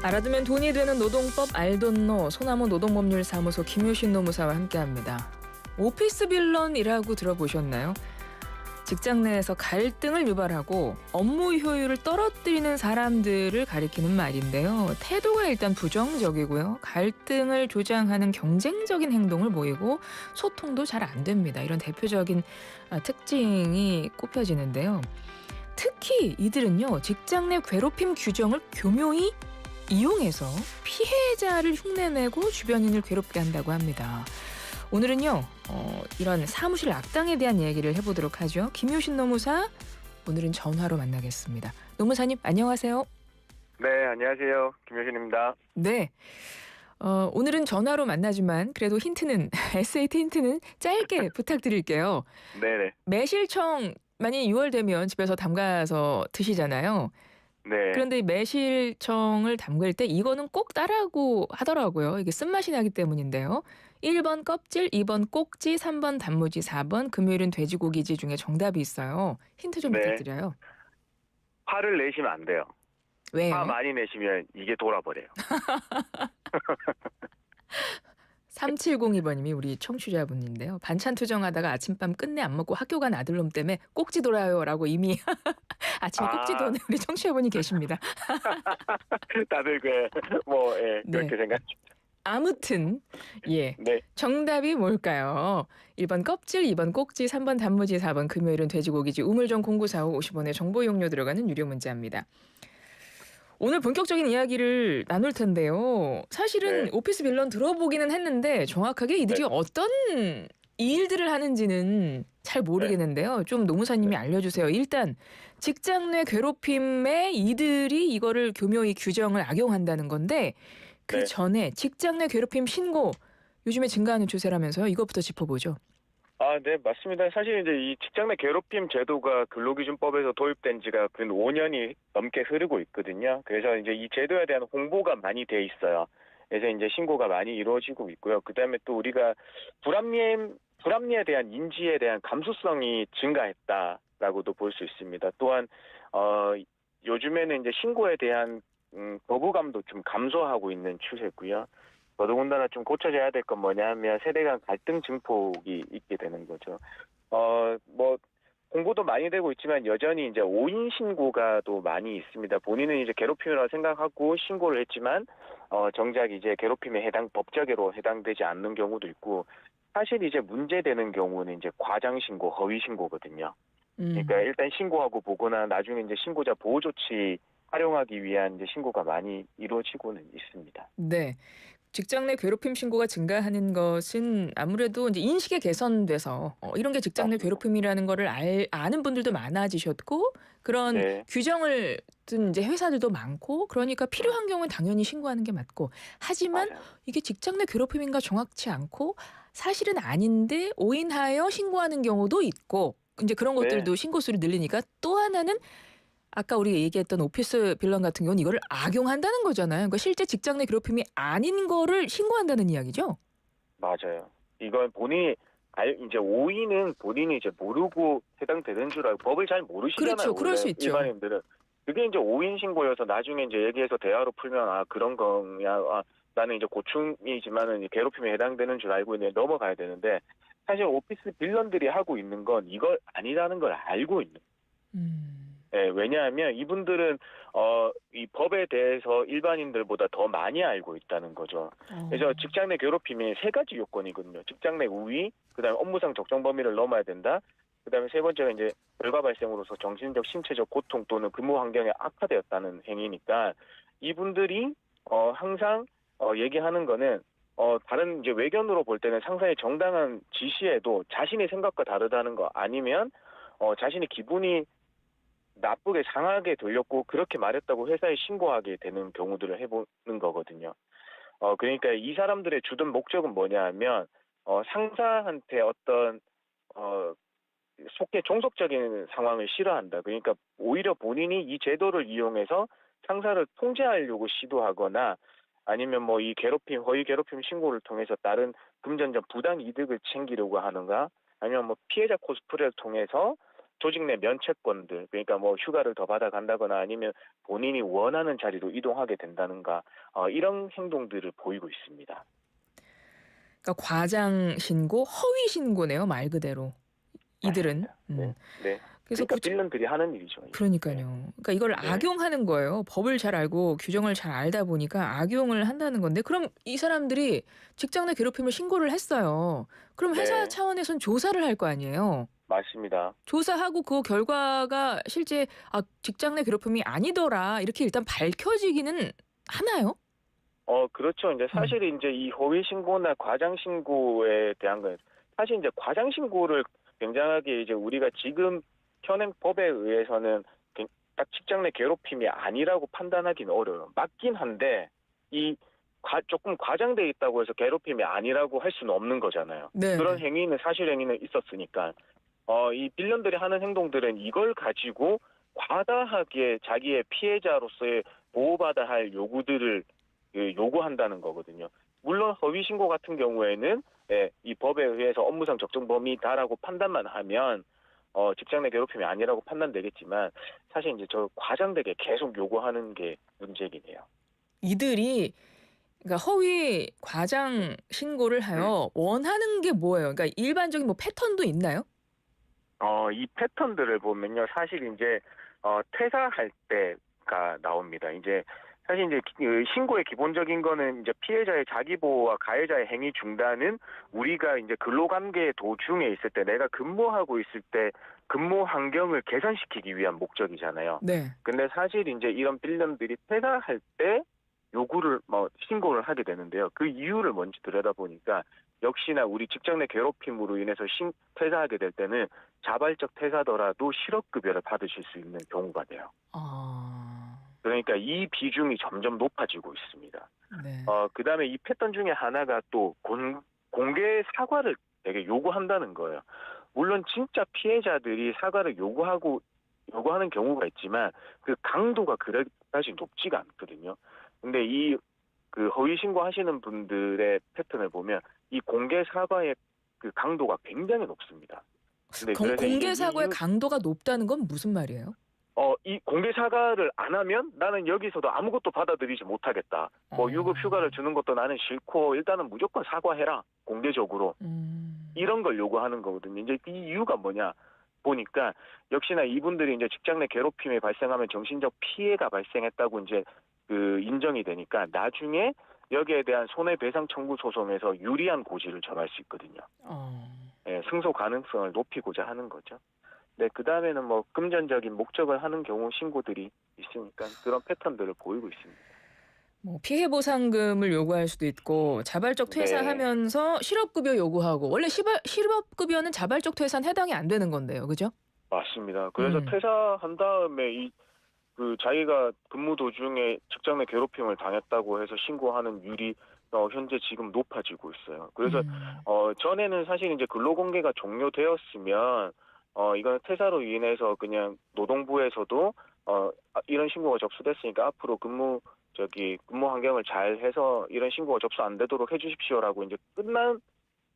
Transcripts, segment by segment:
알아두면 돈이 되는 노동법 알돈노 소나무 노동법률사무소 김효신 노무사와 함께합니다. 오피스 빌런이라고 들어보셨나요? 직장 내에서 갈등을 유발하고 업무 효율을 떨어뜨리는 사람들을 가리키는 말인데요. 태도가 일단 부정적이고요. 갈등을 조장하는 경쟁적인 행동을 보이고 소통도 잘 안 됩니다. 이런 대표적인 특징이 꼽혀지는데요. 특히 이들은요. 직장 내 괴롭힘 규정을 교묘히 이용해서 피해자를 흉내내고 주변인을 괴롭게 한다고 합니다. 오늘은요. 이런 사무실 악당에 대한 얘기를 해보도록 하죠. 김효신 노무사, 오늘은 전화로 만나겠습니다. 노무사님 안녕하세요. 네, 안녕하세요. 김효신입니다. 네. 오늘은 전화로 만나지만 그래도 힌트는 SAT 힌트는 짧게 부탁드릴게요. 네네. 매실청 많이 6월 되면 집에서 담가서 드시잖아요. 네. 그런데 이 매실청을 담글 때 이거는 꼭 따라고 하더라고요. 이게 쓴맛이 나기 때문인데요. 1번 껍질, 2번 꼭지, 3번 단무지, 4번 금요일은 돼지고기지 중에 정답이 있어요. 힌트 좀 네. 부탁드려요. 화를 내시면 안 돼요. 화 왜요? 많이 내시면 이게 돌아버려요. 3702번님이 우리 청취자분인데요. 반찬 투정하다가 아침밤 끝내 안 먹고 학교 간 아들놈 때문에 꼭지 돌아요라고 이미 아침에 꼭지 도는 우리 청취자분이 계십니다. 다들 예, 네. 그렇게 생각. 아무튼 예. 네. 정답이 뭘까요? 1번 껍질, 2번 꼭지, 3번 단무지, 4번 금요일은 돼지고기지. 우물정 0945 50원의 정보 이용료 들어가는 유료 문자입니다. 오늘 본격적인 이야기를 나눌 텐데요. 사실은 네. 오피스 빌런 들어보기는 했는데 정확하게 이들이 네. 어떤 일들을 하는지는 잘 모르겠는데요. 좀 노무사님이 알려주세요. 일단 직장 내 괴롭힘에 이들이 이거를 교묘히 규정을 악용한다는 건데 그 네. 전에 직장 내 괴롭힘 신고 요즘에 증가하는 추세라면서요. 이것부터 짚어보죠. 네, 맞습니다. 사실 이제 이 직장 내 괴롭힘 제도가 근로기준법에서 도입된 지가 근 5년이 넘게 흐르고 있거든요. 그래서 이제 이 제도에 대한 홍보가 많이 돼 있어요. 그래서 이제 신고가 많이 이루어지고 있고요. 그다음에 또 우리가 불합리에 대한 인지에 대한 감수성이 증가했다라고도 볼 수 있습니다. 또한 요즘에는 이제 신고에 대한 거부감도 좀 감소하고 있는 추세고요. 더더군다나 좀 고쳐져야 될 건 뭐냐면 세대 간 갈등 증폭이 있게 되는 거죠. 공부도 많이 되고 있지만 여전히 이제 오인 신고가 또 많이 있습니다. 본인은 이제 괴롭힘이라고 생각하고 신고를 했지만 정작 이제 괴롭힘에 법적으로 해당되지 않는 경우도 있고 사실 이제 문제되는 경우는 이제 과장 신고, 허위 신고거든요. 그러니까 일단 신고하고 보거나 나중에 이제 신고자 보호 조치 활용하기 위한 이제 신고가 많이 이루어지고는 있습니다. 네. 직장 내 괴롭힘 신고가 증가하는 것은 아무래도 이제 인식이 개선돼서 이런 게 직장 내 괴롭힘이라는 거를 아는 분들도 많아지셨고 그런 네. 규정을 둔 이제 회사들도 많고 그러니까 필요한 경우는 당연히 신고하는 게 맞고 하지만 맞아요. 이게 직장 내 괴롭힘인가 정확치 않고 사실은 아닌데 오인하여 신고하는 경우도 있고 이제 그런 네. 것들도 신고 수를 늘리니까 또 하나는 아까 우리가 얘기했던 오피스 빌런 같은 경우는 이거를 악용한다는 거잖아요. 그러니까 실제 직장 내 괴롭힘이 아닌 거를 신고한다는 이야기죠. 맞아요. 이건 본인이 이제 오인은 본인이 이제 모르고 해당되는 줄 알고 법을 잘 모르시잖아요. 그렇죠. 그럴 원래 수 있죠. 일반인들은. 그게 이제 오인 신고여서 나중에 이제 얘기해서 대화로 풀면 그런 거야. 나는 이제 고충이지만은 괴롭힘에 해당되는 줄 알고 이제 넘어가야 되는데 사실 오피스 빌런들이 하고 있는 건 이걸 아니라는 걸 알고 있는. 네, 왜냐하면 이분들은 이 법에 대해서 일반인들보다 더 많이 알고 있다는 거죠. 그래서 직장 내 괴롭힘이 세 가지 요건이거든요. 직장 내 우위, 그다음에 업무상 적정 범위를 넘어야 된다. 그다음에 세 번째가 이제 결과 발생으로서 정신적, 신체적 고통 또는 근무 환경이 악화되었다는 행위니까 이분들이 항상 얘기하는 거는 다른 이제 외견으로 볼 때는 상사의 정당한 지시에도 자신의 생각과 다르다는 거 아니면 자신의 기분이 나쁘게 상하게 들렸고 그렇게 말했다고 회사에 신고하게 되는 경우들을 해보는 거거든요. 그러니까 이 사람들의 주된 목적은 뭐냐 하면 상사한테 어떤 속해 종속적인 상황을 싫어한다. 그러니까 오히려 본인이 이 제도를 이용해서 상사를 통제하려고 시도하거나 아니면 이 괴롭힘, 허위 괴롭힘 신고를 통해서 다른 금전적 부당 이득을 챙기려고 하는가 아니면 피해자 코스프레를 통해서 조직 내 면책권들, 그러니까 뭐 휴가를 더 받아간다거나 아니면 본인이 원하는 자리로 이동하게 된다는가 이런 행동들을 보이고 있습니다. 그러니까 과장 신고, 허위 신고네요, 말 그대로. 이들은. 맞습니다. 네, 네. 그래서 그러니까 빌런들이 하는 일이죠. 이게. 그러니까요. 네. 그러니까 이걸 네. 악용하는 거예요. 법을 잘 알고 규정을 잘 알다 보니까 악용을 한다는 건데 그럼 이 사람들이 직장 내 괴롭힘을 신고를 했어요. 그럼 회사 네, 차원에선 조사를 할 거 아니에요. 맞습니다. 조사하고 그 결과가 실제 직장 내 괴롭힘이 아니더라 이렇게 일단 밝혀지기는 하나요? 그렇죠. 이제 음. 사실 이제 이 허위 신고나 과장 신고에 대한 건 사실 이제 과장 신고를 굉장하게 이제 우리가 지금 현행 법에 의해서는 딱 직장 내 괴롭힘이 아니라고 판단하기는 어려워요. 맞긴 한데 조금 과장돼 있다고 해서 괴롭힘이 아니라고 할 수는 없는 거잖아요. 그런 네네. 행위는 사실 행위는 있었으니까 이 빌런들이 하는 행동들은 이걸 가지고 과다하게 자기의 피해자로서의 보호받아야 할 요구들을 요구한다는 거거든요. 물론 허위 신고 같은 경우에는 이 법에 의해서 업무상 적정 범위다라고 판단만 하면 직장 내 괴롭힘이 아니라고 판단되겠지만 사실 이제 저 과장되게 계속 요구하는 게 문제긴 해요. 이들이 그러니까 허위 과장 신고를 하여 원하는 게 뭐예요? 그러니까 일반적인 뭐 패턴도 있나요? 이 패턴들을 보면요, 사실 이제 퇴사할 때가 나옵니다. 이제 사실 이제 그 신고의 기본적인 거는 이제 피해자의 자기 보호와 가해자의 행위 중단은 우리가 이제 근로관계 도중에 있을 때 내가 근무하고 있을 때 근무 환경을 개선시키기 위한 목적이잖아요. 네. 근데 사실 이제 이런 빌런들이 퇴사할 때 요구를 신고를 하게 되는데요. 그 이유를 먼저 들여다보니까 역시나 우리 직장 내 괴롭힘으로 인해서 퇴사하게 될 때는 자발적 퇴사더라도 실업급여를 받으실 수 있는 경우가 돼요. 아. 그러니까 이 비중이 점점 높아지고 있습니다. 네. 그다음에 이 패턴 중에 하나가 또 공개 사과를 되게 요구한다는 거예요. 물론 진짜 피해자들이 사과를 요구하는 경우가 있지만 그 강도가 그다지 높지가 않거든요. 근데 그 허위 신고하시는 분들의 패턴을 보면 이 공개 사과의 그 강도가 굉장히 높습니다. 근데 그래서 이제 공개 사고의 강도가 높다는 건 무슨 말이에요? 이 공개 사과를 안 하면 나는 여기서도 아무것도 받아들이지 못하겠다. 유급 휴가를 주는 것도 나는 싫고 일단은 무조건 사과해라. 공개적으로. 이런 걸 요구하는 거거든요. 이제 이 이유가 뭐냐 보니까 역시나 이분들이 이제 직장 내 괴롭힘이 발생하면 정신적 피해가 발생했다고 이제 그 인정이 되니까 나중에 여기에 대한 손해배상 청구 소송에서 유리한 고지를 전할 수 있거든요. 승소 가능성을 높이고자 하는 거죠. 네, 그 다음에는 뭐 금전적인 목적을 하는 경우 신고들이 있으니까 그런 패턴들을 보이고 있습니다. 뭐 피해 보상금을 요구할 수도 있고 자발적 네. 퇴사하면서 실업급여 요구하고 원래 실업급여는 자발적 퇴사는 해당이 안 되는 건데요, 그죠? 맞습니다. 그래서 퇴사한 다음에 그 자기가 근무 도중에 직장 내 괴롭힘을 당했다고 해서 신고하는 율이 현재 지금 높아지고 있어요. 그래서 전에는 사실 이제 근로공개가 종료되었으면 이건 퇴사로 인해서 그냥 노동부에서도 이런 신고가 접수됐으니까 앞으로 근무 환경을 잘 해서 이런 신고가 접수 안 되도록 해주십시오라고 이제 끝난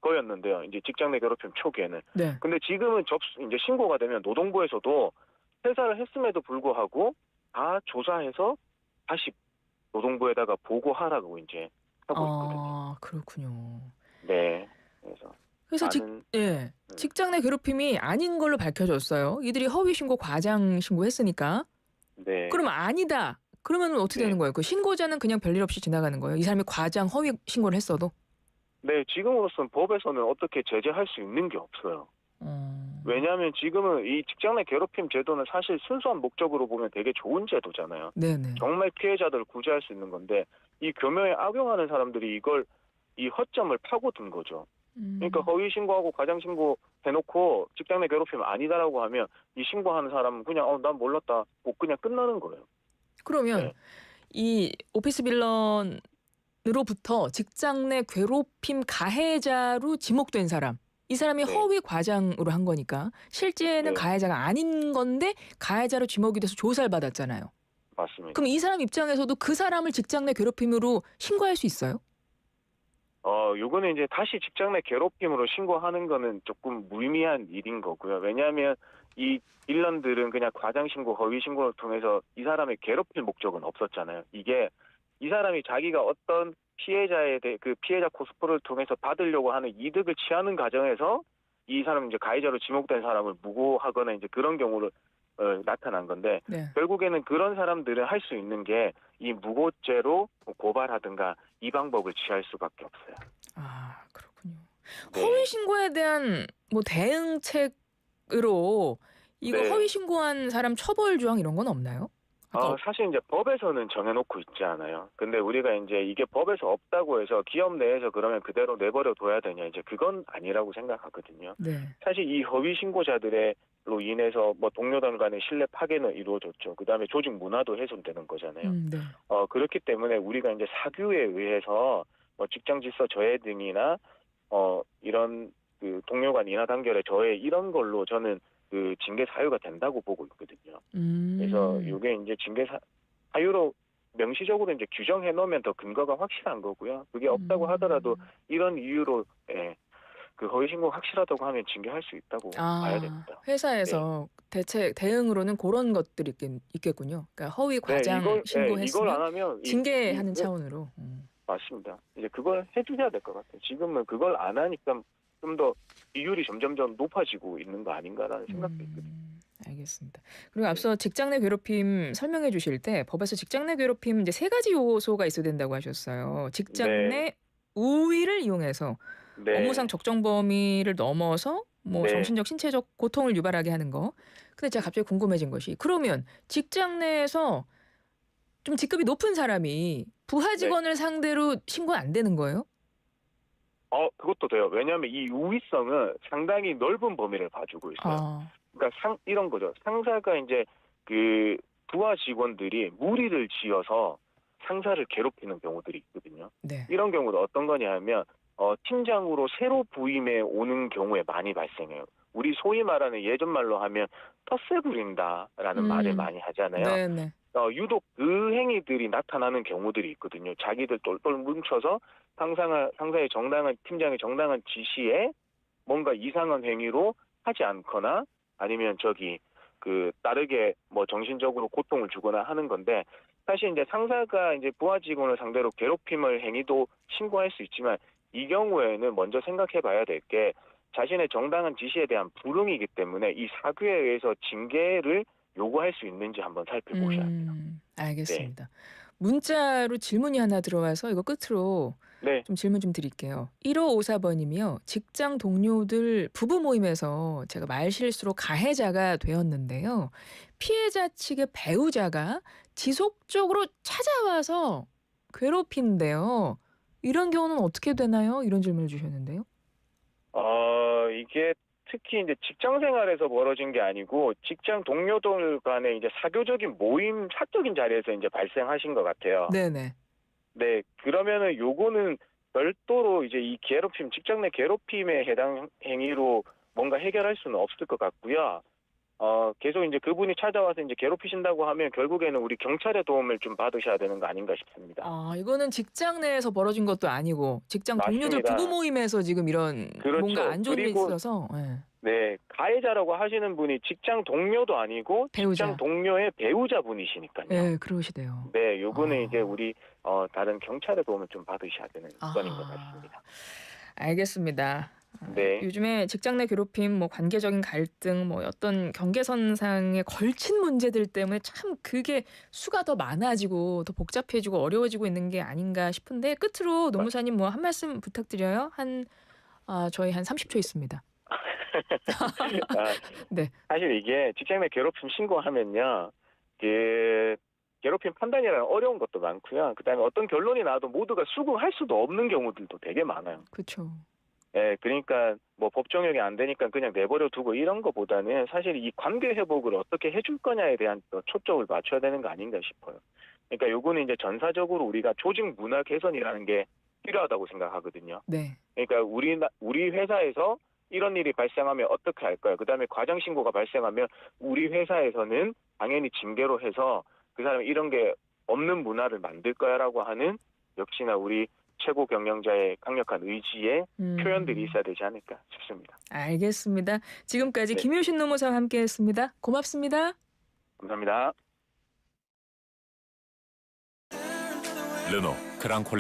거였는데요. 이제 직장 내 괴롭힘 초기에는. 네. 근데 지금은 이제 신고가 되면 노동부에서도 퇴사를 했음에도 불구하고 다 조사해서 다시 노동부에다가 보고하라고 이제 하고 있거든요. 그렇군요. 네. 그래서 직장 내 괴롭힘이 아닌 걸로 밝혀졌어요. 이들이 허위 신고, 과장 신고했으니까. 네. 그러면 아니다. 그러면 어떻게 되는 거예요? 그 신고자는 그냥 별일 없이 지나가는 거예요? 이 사람이 과장, 허위 신고를 했어도? 네, 지금으로서는 법에서는 어떻게 제재할 수 있는 게 없어요. 왜냐하면 지금은 이 직장 내 괴롭힘 제도는 사실 순수한 목적으로 보면 되게 좋은 제도잖아요. 네네. 정말 피해자들을 구제할 수 있는 건데 이 교묘에 악용하는 사람들이 이 허점을 파고든 거죠. 그러니까 허위 신고하고 과장 신고 해놓고 직장 내 괴롭힘 아니다라고 하면 이 신고하는 사람은 그냥 난 몰랐다, 그냥 끝나는 거예요. 그러면 이 오피스 빌런으로부터 직장 내 괴롭힘 가해자로 지목된 사람, 이 사람이 허위 과장으로 한 거니까 실제는 가해자가 아닌 건데 가해자로 지목이 돼서 조사를 받았잖아요. 맞습니다. 그럼 이 사람 입장에서도 그 사람을 직장 내 괴롭힘으로 신고할 수 있어요? 요거는 이제 다시 직장 내 괴롭힘으로 신고하는 거는 조금 무의미한 일인 거고요. 왜냐하면 이 빌런들은 그냥 과장 신고, 허위 신고를 통해서 이 사람을 괴롭힐 목적은 없었잖아요. 이게 이 사람이 자기가 어떤 피해자에 대해 그 피해자 코스프레를 통해서 받으려고 하는 이득을 취하는 과정에서 이 사람 이제 가해자로 지목된 사람을 무고하거나 이제 그런 경우를 나타난 건데 네. 결국에는 그런 사람들은 할 수 있는 게 이 무고죄로 고발하든가 이 방법을 취할 수밖에 없어요. 아, 그렇군요. 네. 허위 신고에 대한 뭐 대응책으로 이거 네. 허위 신고한 사람 처벌 조항 이런 건 없나요? 아까 사실 이제 법에서는 정해놓고 있지 않아요. 근데 우리가 이제 이게 법에서 없다고 해서 기업 내에서 그러면 그대로 내버려 둬야 되냐, 이제 그건 아니라고 생각하거든요. 네. 사실 이 허위 신고자들로 인해서 뭐 동료들 간의 신뢰 파괴는 이루어졌죠. 그다음에 조직 문화도 훼손되는 거잖아요. 네. 그렇기 때문에 우리가 이제 사규에 의해서 뭐 직장 질서 저해 등이나 이런 그 동료 간 인하 단결의 저해 이런 걸로 저는 그 징계 사유가 된다고 보고 있거든요. 그래서 이게 이제 징계 사유로 명시적으로 이제 규정해 놓으면 더 근거가 확실한 거고요. 그게 없다고 하더라도 이런 이유로 그 허위 신고가 확실하다고 하면 징계할 수 있다고 봐야 됩니다. 회사에서 대응으로는 그런 것들이 있겠군요. 그러니까 허위 과장 이걸 안 신고했으면 하면 징계하는 차원으로. 맞습니다. 이제 그걸 해주셔야 될 것 같아요. 지금은 그걸 안 하니까 좀 더 비율이 점점점 높아지고 있는 거 아닌가라는 생각도 있거든요. 알겠습니다. 그리고 앞서 직장 내 괴롭힘 설명해 주실 때 법에서 직장 내 괴롭힘 이제 3가지 요소가 있어야 된다고 하셨어요. 직장 네. 내 우위를 이용해서 네. 업무상 적정 범위를 넘어서 뭐 네. 정신적, 신체적 고통을 유발하게 하는 거. 근데 제가 갑자기 궁금해진 것이 그러면 직장 내에서 좀 직급이 높은 사람이 부하 직원을 상대로 신고 안 되는 거예요? 그것도 돼요. 왜냐하면 이 우위성은 상당히 넓은 범위를 봐주고 있어요. 그러니까 이런 거죠. 상사가 이제 그 부하 직원들이 무리를 지어서 상사를 괴롭히는 경우들이 있거든요. 네. 이런 경우도 어떤 거냐 하면 팀장으로 새로 부임해 오는 경우에 많이 발생해요. 우리 소위 말하는 예전 말로 하면 텃세 부린다라는 말을 많이 하잖아요. 네네. 유독 그 행위들이 나타나는 경우들이 있거든요. 자기들 똘똘 뭉쳐서 상사의 정당한 팀장의 정당한 지시에 뭔가 이상한 행위로 하지 않거나 아니면 다르게 뭐 정신적으로 고통을 주거나 하는 건데 사실 이제 상사가 이제 부하 직원을 상대로 괴롭힘을 행위도 신고할 수 있지만 이 경우에는 먼저 생각해 봐야 될 게 자신의 정당한 지시에 대한 불응이기 때문에 이 사규에 의해서 징계를 요구할 수 있는지 한번 살펴보셔야 합니다. 알겠습니다. 문자로 질문이 하나 들어와서 이거 끝으로 좀 질문 좀 드릴게요. 1554번님이요. 직장 동료들 부부 모임에서 제가 말실수로 가해자가 되었는데요. 피해자 측의 배우자가 지속적으로 찾아와서 괴롭힌대요. 이런 경우는 어떻게 되나요? 이런 질문을 주셨는데요. 이게 특히 이제 직장 생활에서 벌어진 게 아니고 직장 동료들 간의 이제 사교적인 모임, 사적인 자리에서 이제 발생하신 것 같아요. 네네. 네, 그러면은 요거는 별도로 이제 이 직장 내 괴롭힘에 해당 행위로 뭔가 해결할 수는 없을 것 같고요. 계속 이제 그분이 찾아와서 이제 괴롭히신다고 하면 결국에는 우리 경찰의 도움을 좀 받으셔야 되는 거 아닌가 싶습니다. 이거는 직장 내에서 벌어진 것도 아니고 직장 동료들 맞습니다. 부부 모임에서 지금 이런 뭔가 안 좋은 일이 있어서. 네, 가해자라고 하시는 분이 직장 동료도 아니고 배우자. 직장 동료의 배우자분이시니까요. 네, 그러시대요. 네, 요거는 이제 우리 다른 경찰의 도움을 좀 받으셔야 되는 건인 것 같습니다. 알겠습니다. 네. 요즘에 직장 내 괴롭힘, 뭐 관계적인 갈등, 뭐 어떤 경계선상에 걸친 문제들 때문에 참 그게 수가 더 많아지고 더 복잡해지고 어려워지고 있는 게 아닌가 싶은데 끝으로 노무사님 뭐 한 말씀 부탁드려요. 저희 한 30초 있습니다. 네. 사실 이게 직장 내 괴롭힘 신고하면요, 괴롭힘 판단이라는 어려운 것도 많고요. 그다음에 어떤 결론이 나와도 모두가 수긍할 수도 없는 경우들도 되게 많아요. 그렇죠. 네, 그러니까 뭐 법정형이 안 되니까 그냥 내버려 두고 이런 거보다는 사실 이 관계 회복을 어떻게 해줄 거냐에 대한 초점을 맞춰야 되는 거 아닌가 싶어요. 그러니까 요거는 이제 전사적으로 우리가 조직 문화 개선이라는 게 필요하다고 생각하거든요. 네. 그러니까 우리 회사에서 이런 일이 발생하면 어떻게 할까요? 그다음에 과장 신고가 발생하면 우리 회사에서는 당연히 징계로 해서 그 사람이 이런 게 없는 문화를 만들 거야라고 하는 역시나 우리 최고 경영자의 강력한 의지의 표현들이 있어야 되지 않을까 싶습니다. 알겠습니다. 지금까지 네. 김효신 노무사와 함께했습니다. 고맙습니다. 감사합니다. 르노 그랑콜레오